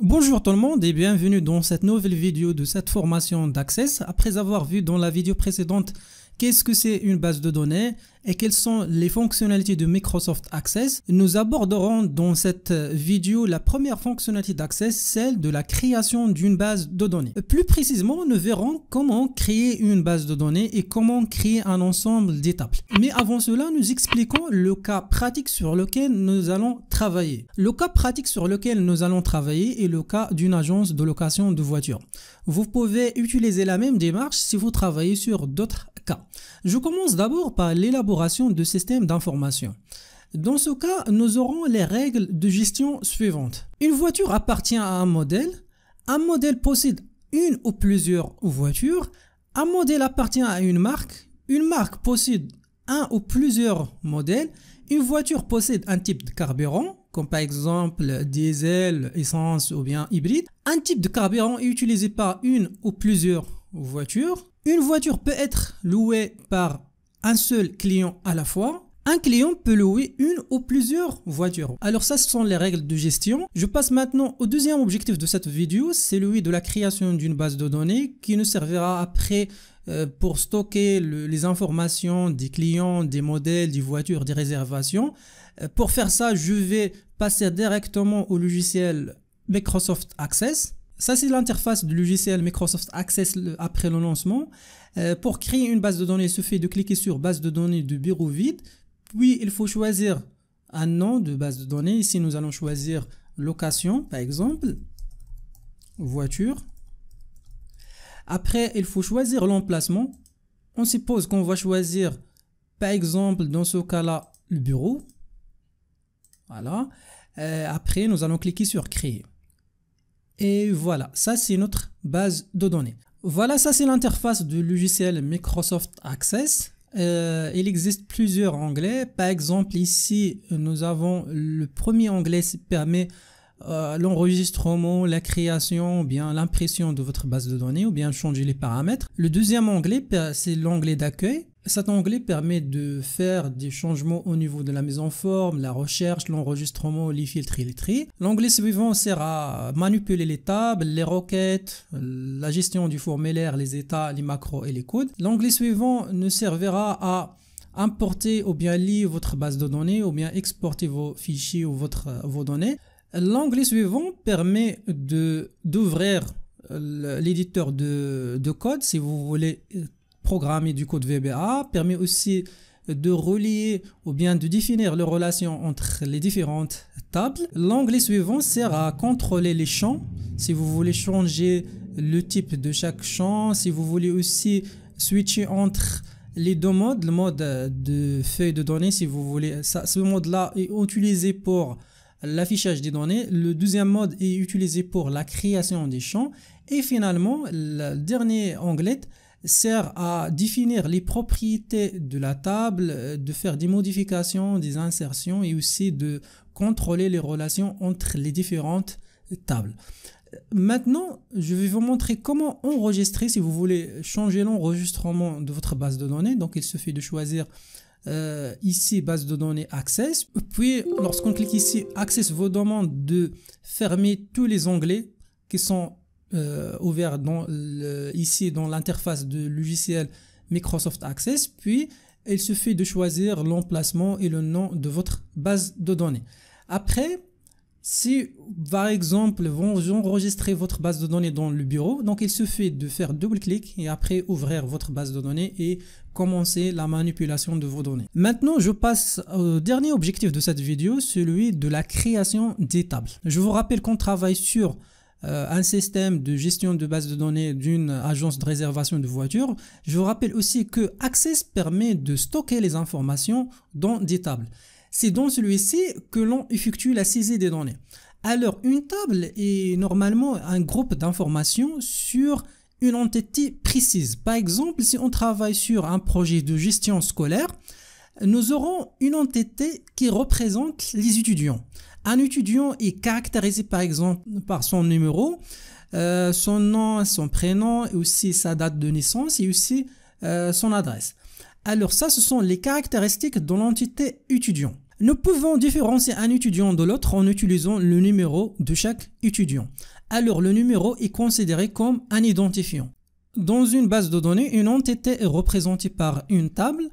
Bonjour tout le monde et bienvenue dans cette nouvelle vidéo de cette formation d'Access. Après avoir vu dans la vidéo précédente qu'est-ce que c'est une base de données et quelles sont les fonctionnalités de Microsoft Access, nous aborderons dans cette vidéo la première fonctionnalité d'Access, celle de la création d'une base de données. Plus précisément, nous verrons comment créer une base de données et comment créer un ensemble d'étapes. Mais avant cela, nous expliquons le cas pratique sur lequel nous allons travailler. Le cas pratique sur lequel nous allons travailler est le cas d'une agence de location de voitures. Vous pouvez utiliser la même démarche si vous travaillez sur d'autres cas. Je commence d'abord par l'élaboration de systèmes d'information. Dans ce cas, nous aurons les règles de gestion suivantes. Une voiture appartient à un modèle possède une ou plusieurs voitures, un modèle appartient à une marque possède un ou plusieurs modèles, une voiture possède un type de carburant, comme par exemple diesel, essence ou bien hybride. Un type de carburant est utilisé par une ou plusieurs voitures. Une voiture peut être louée par un seul client à la fois. Un client peut louer une ou plusieurs voitures. Alors ça, ce sont les règles de gestion. Je passe maintenant au deuxième objectif de cette vidéo, c'est celui de la création d'une base de données qui nous servira après pour stocker les informations des clients, des modèles, des voitures, des réservations. Pour faire ça, je vais passer directement au logiciel Microsoft Access. Ça, c'est l'interface du logiciel Microsoft Access après le lancement. Pour créer une base de données, il suffit de cliquer sur base de données de bureau vide. Puis, il faut choisir un nom de base de données. Ici, nous allons choisir location, par exemple, voiture. Après, il faut choisir l'emplacement. On suppose qu'on va choisir, par exemple, dans ce cas-là, le bureau. Voilà. Après, nous allons cliquer sur créer. Et voilà, ça c'est notre base de données. Voilà, ça c'est l'interface du logiciel Microsoft Access. Il existe plusieurs onglets. Par exemple, ici, nous avons le premier onglet qui permet l'enregistrement, la création, ou bien l'impression de votre base de données, ou bien changer les paramètres. Le deuxième onglet, c'est l'onglet d'accueil. Cet onglet permet de faire des changements au niveau de la mise en forme, la recherche, l'enregistrement, les filtres et les tri. L'onglet suivant sert à manipuler les tables, les requêtes, la gestion du formulaire, les états, les macros et les codes. L'onglet suivant nous servira à importer ou bien lire votre base de données ou bien exporter vos fichiers ou vos données. L'onglet suivant permet d'ouvrir l'éditeur de code si vous voulez programmer du code VBA, permet aussi de relier ou bien de définir les relations entre les différentes tables. L'onglet suivant sert à contrôler les champs, si vous voulez changer le type de chaque champ, si vous voulez aussi switcher entre les deux modes, le mode de feuille de données, si vous voulez, ce mode-là est utilisé pour l'affichage des données, le deuxième mode est utilisé pour la création des champs, et finalement, le dernier onglet sert à définir les propriétés de la table, de faire des modifications, des insertions et aussi de contrôler les relations entre les différentes tables. Maintenant, je vais vous montrer comment enregistrer si vous voulez changer l'enregistrement de votre base de données. Donc, il suffit de choisir ici base de données Access. Puis, lorsqu'on clique ici, Access vous demande de fermer tous les onglets qui sont ouvert ici dans l'interface de logiciel Microsoft Access, puis il suffit de choisir l'emplacement et le nom de votre base de données. Après, si par exemple vous enregistrez votre base de données dans le bureau, donc il suffit de faire double-clic et après ouvrir votre base de données et commencer la manipulation de vos données. Maintenant, je passe au dernier objectif de cette vidéo, celui de la création des tables. Je vous rappelle qu'on travaille sur un système de gestion de base de données d'une agence de réservation de voitures. Je vous rappelle aussi que Access permet de stocker les informations dans des tables. C'est dans celui-ci que l'on effectue la saisie des données. Alors, une table est normalement un groupe d'informations sur une entité précise. Par exemple, si on travaille sur un projet de gestion scolaire, nous aurons une entité qui représente les étudiants. Un étudiant est caractérisé par exemple par son numéro, son nom, son prénom, et aussi sa date de naissance et aussi son adresse. Alors ça, ce sont les caractéristiques de l'entité étudiant. Nous pouvons différencier un étudiant de l'autre en utilisant le numéro de chaque étudiant. Alors le numéro est considéré comme un identifiant. Dans une base de données, une entité est représentée par une table.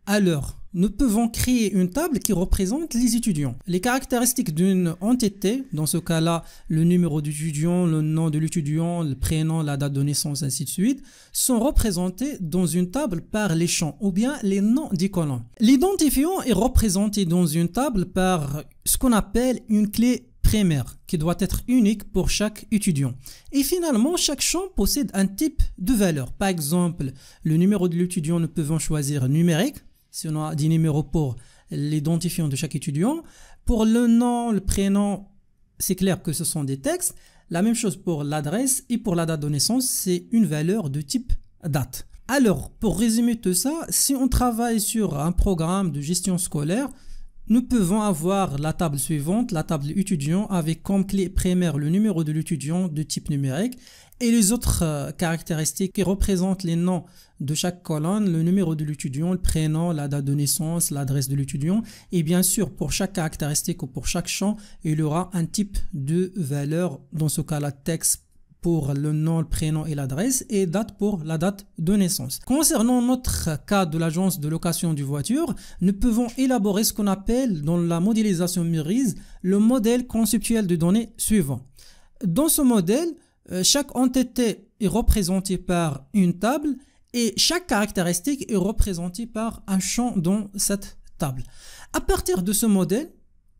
Alors, nous pouvons créer une table qui représente les étudiants. Les caractéristiques d'une entité, dans ce cas-là, le numéro d'étudiant, le nom de l'étudiant, le prénom, la date de naissance, ainsi de suite, sont représentées dans une table par les champs ou bien les noms des colonnes. L'identifiant est représenté dans une table par ce qu'on appelle une clé primaire qui doit être unique pour chaque étudiant. Et finalement, chaque champ possède un type de valeur. Par exemple, le numéro de l'étudiant, nous pouvons choisir numérique, si on a des numéros pour l'identifiant de chaque étudiant. Pour le nom, le prénom, c'est clair que ce sont des textes. La même chose pour l'adresse et pour la date de naissance, c'est une valeur de type date. Alors, pour résumer tout ça, si on travaille sur un programme de gestion scolaire, nous pouvons avoir la table suivante, la table étudiant, avec comme clé primaire le numéro de l'étudiant de type numérique et les autres caractéristiques qui représentent les noms de chaque colonne, le numéro de l'étudiant, le prénom, la date de naissance, l'adresse de l'étudiant. Et bien sûr, pour chaque caractéristique ou pour chaque champ, il y aura un type de valeur, dans ce cas-là, texte pour le nom, le prénom et l'adresse, et date pour la date de naissance. Concernant notre cas de l'agence de location de voitures, nous pouvons élaborer ce qu'on appelle dans la modélisation MURIS le modèle conceptuel de données suivant. Dans ce modèle, chaque entité est représentée par une table et chaque caractéristique est représentée par un champ dans cette table. À partir de ce modèle,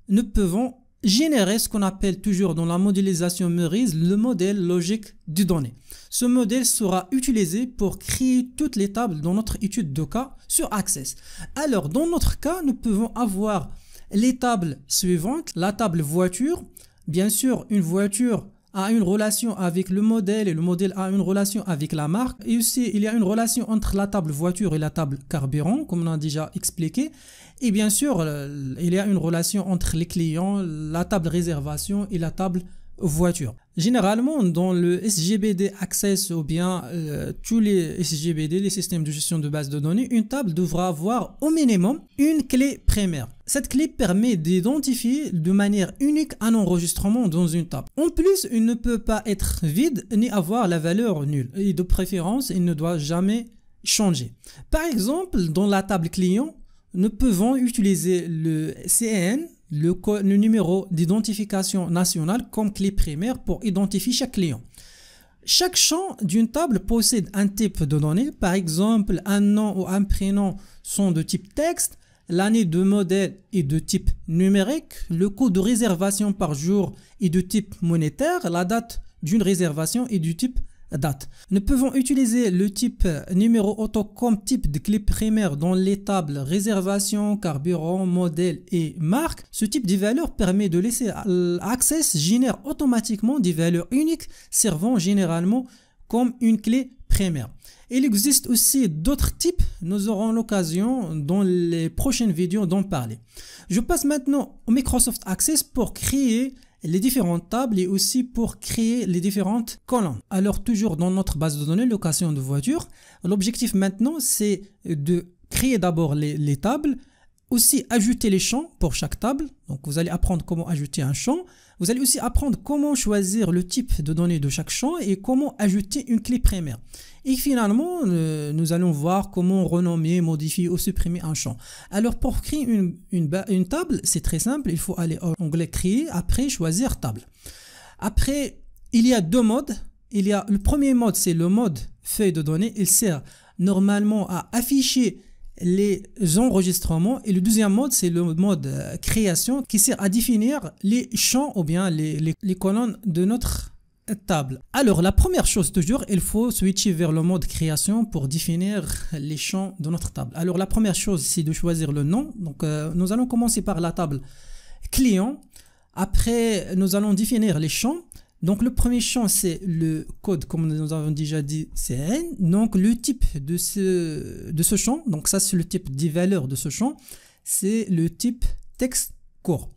nous pouvons générer ce qu'on appelle toujours dans la modélisation MURIS le modèle logique de données. Ce modèle sera utilisé pour créer toutes les tables dans notre étude de cas sur Access. Alors, dans notre cas, nous pouvons avoir les tables suivantes. La table voiture, bien sûr, une voiture a une relation avec le modèle et le modèle a une relation avec la marque. Et aussi, il y a une relation entre la table voiture et la table carburant, comme on a déjà expliqué. Et bien sûr, il y a une relation entre les clients, la table réservation et la table voiture. Généralement, dans le SGBD Access ou bien tous les SGBD, les systèmes de gestion de base de données, une table devra avoir au minimum une clé primaire. Cette clé permet d'identifier de manière unique un enregistrement dans une table. En plus, il ne peut pas être vide ni avoir la valeur nulle. Et de préférence, il ne doit jamais changer. Par exemple, dans la table client, nous pouvons utiliser le CN, le numéro d'identification nationale comme clé primaire pour identifier chaque client. Chaque champ d'une table possède un type de données. Par exemple, un nom ou un prénom sont de type texte, l'année de modèle est de type numérique, le coût de réservation par jour est de type monétaire, la date d'une réservation est du type date. Nous pouvons utiliser le type numéro auto comme type de clé primaire dans les tables réservation, carburant, modèle et marque. Ce type de valeur permet de laisser Access génère automatiquement des valeurs uniques servant généralement comme une clé primaire. Il existe aussi d'autres types, nous aurons l'occasion dans les prochaines vidéos d'en parler. Je passe maintenant au Microsoft Access pour créer les différentes tables et aussi pour créer les différentes colonnes. Alors toujours dans notre base de données location de voitures, l'objectif maintenant c'est de créer d'abord les tables, aussi ajouter les champs pour chaque table. Donc vous allez apprendre comment ajouter un champ. Vous allez aussi apprendre comment choisir le type de données de chaque champ et comment ajouter une clé primaire. Et finalement, nous allons voir comment renommer, modifier ou supprimer un champ. Alors pour créer une table, c'est très simple. Il faut aller en onglet créer, après choisir table. Après, il y a deux modes. Le premier mode, c'est le mode feuille de données. Il sert normalement à afficher les enregistrements et le deuxième mode c'est le mode création qui sert à définir les champs ou bien les colonnes de notre table. Alors la première chose toujours, il faut switcher vers le mode création pour définir les champs de notre table. Alors la première chose c'est de choisir le nom. Donc nous allons commencer par la table client. Après nous allons définir les champs. Donc le premier champ c'est le code comme nous avons déjà dit CN. Donc le type de ce champ, donc ça c'est le type des valeurs de ce champ, c'est le type texte court.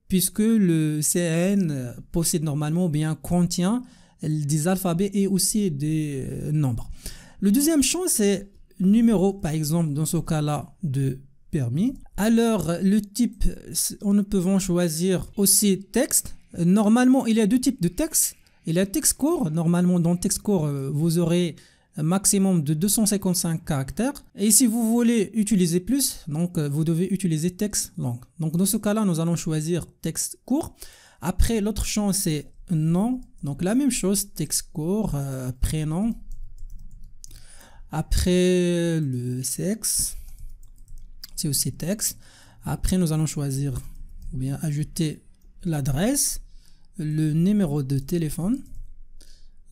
Puisque le CN possède normalement ou bien contient des alphabets et aussi des nombres. Le deuxième champ c'est numéro par exemple dans ce cas là de permis. Alors le type, nous pouvons choisir aussi texte. Normalement il y a deux types de texte. Il y a texte court. Normalement dans texte court vous aurez un maximum de 255 caractères. Et si vous voulez utiliser plus, donc vous devez utiliser texte long. Donc dans ce cas-là, nous allons choisir texte court. Après, l'autre champ, c'est nom. Donc la même chose, texte court, prénom. Après, le sexe, c'est aussi texte. Après, nous allons choisir ou bien ajouter l'adresse, le numéro de téléphone.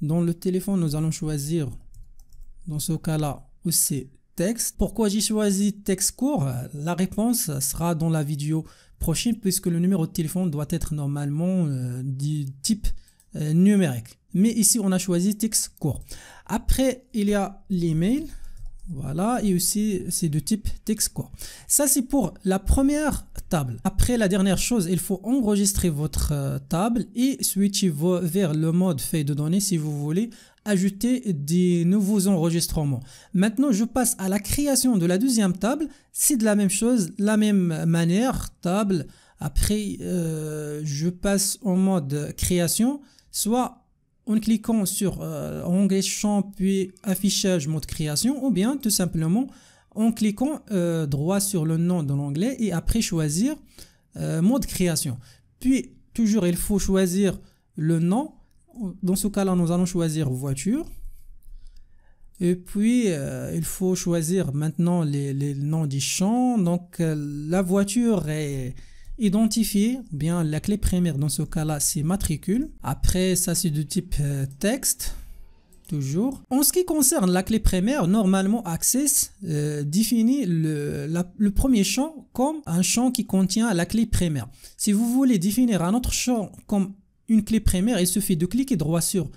Dans le téléphone, nous allons choisir dans ce cas-là aussi texte. Pourquoi j'ai choisi texte court? La réponse sera dans la vidéo prochaine puisque le numéro de téléphone doit être normalement du type numérique. Mais ici on a choisi texte court. Après il y a l'email. Voilà, et aussi c'est de type texte court. Ça c'est pour la première table. Après la dernière chose, il faut enregistrer votre table et switcher vers le mode feuille de données si vous voulez ajouter des nouveaux enregistrements. Maintenant je passe à la création de la deuxième table. C'est de la même chose, la même manière, table. Après je passe en mode création, soit en cliquant sur onglet champ puis affichage mode création, ou bien tout simplement en cliquant droit sur le nom de l'onglet et après choisir mode création. Puis toujours il faut choisir le nom. Dans ce cas là nous allons choisir voiture et puis il faut choisir maintenant les noms des champs. Donc la voiture est identifier bien la clé primaire, dans ce cas là c'est matricule. Après ça c'est de type texte toujours. En ce qui concerne la clé primaire, normalement Access définit le premier champ comme un champ qui contient la clé primaire. Si vous voulez définir un autre champ comme une clé primaire, il suffit de cliquer droit sur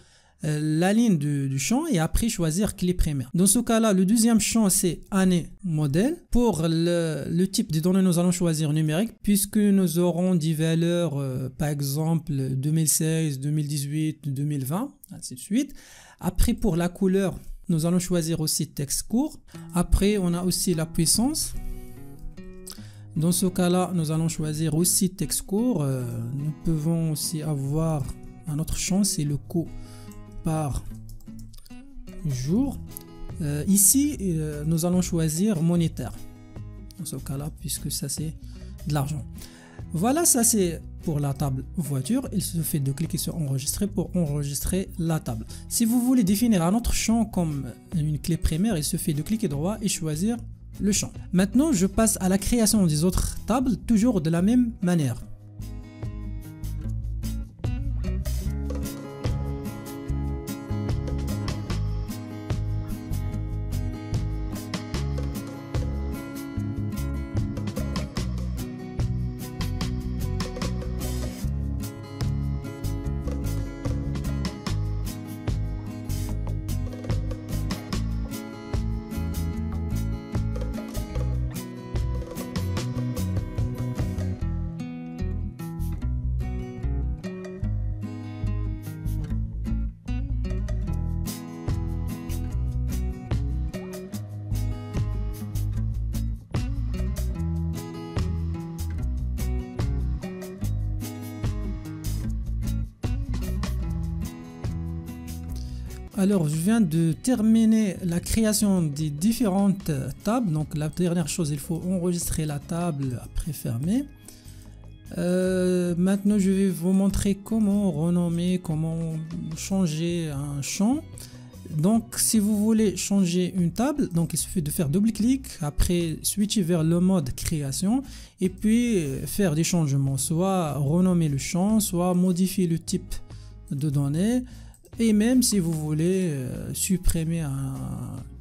la ligne du champ et après choisir clé primaire. Dans ce cas là le deuxième champ c'est année modèle. Pour le type de données nous allons choisir numérique puisque nous aurons des valeurs par exemple 2016, 2018, 2020 ainsi de suite. Après pour la couleur nous allons choisir aussi texte court. Après on a aussi la puissance. Dans ce cas là nous allons choisir aussi texte court. Nous pouvons aussi avoir un autre champ, c'est le coût par jour. Ici nous allons choisir monétaire dans ce cas là puisque ça c'est de l'argent. Voilà, ça c'est pour la table voiture. Il suffit de cliquer sur enregistrer pour enregistrer la table. Si vous voulez définir un autre champ comme une clé primaire, il suffit de cliquer droit et choisir le champ. Maintenant je passe à la création des autres tables toujours de la même manière. Alors je viens de terminer la création des différentes tables. Donc la dernière chose, il faut enregistrer la table après fermer. Maintenant je vais vous montrer comment renommer, comment changer un champ. Donc si vous voulez changer une table, donc il suffit de faire double-clic, après switcher vers le mode création et puis faire des changements, soit renommer le champ, soit modifier le type de données. Et même si vous voulez supprimer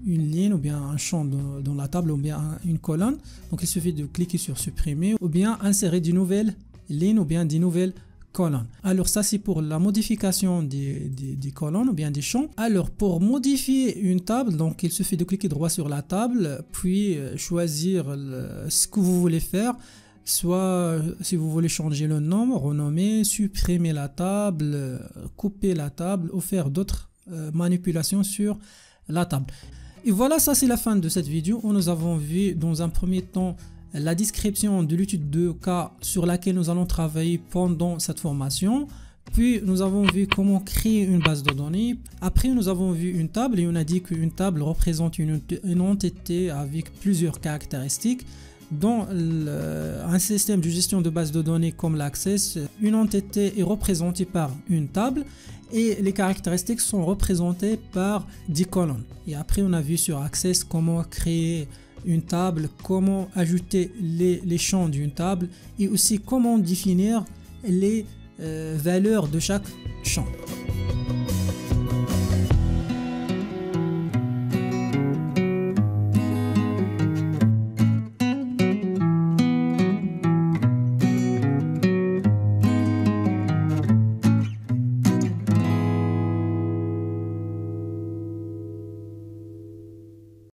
une ligne ou bien un champ dans la table ou bien une colonne, donc il suffit de cliquer sur supprimer ou bien insérer de nouvelles lignes ou bien des nouvelles colonnes. Alors ça c'est pour la modification des colonnes ou bien des champs. Alors pour modifier une table, donc il suffit de cliquer droit sur la table puis choisir ce que vous voulez faire. Soit si vous voulez changer le nom, renommer, supprimer la table, couper la table ou faire d'autres manipulations sur la table. Et voilà, ça c'est la fin de cette vidéo où nous avons vu dans un premier temps la description de l'étude de cas sur laquelle nous allons travailler pendant cette formation. Puis nous avons vu comment créer une base de données. Après nous avons vu une table et on a dit qu'une table représente une entité avec plusieurs caractéristiques. Dans un système de gestion de base de données comme l'Access, une entité est représentée par une table et les caractéristiques sont représentées par 10 colonnes. Et après on a vu sur Access comment créer une table, comment ajouter les champs d'une table et aussi comment définir les valeurs de chaque champ.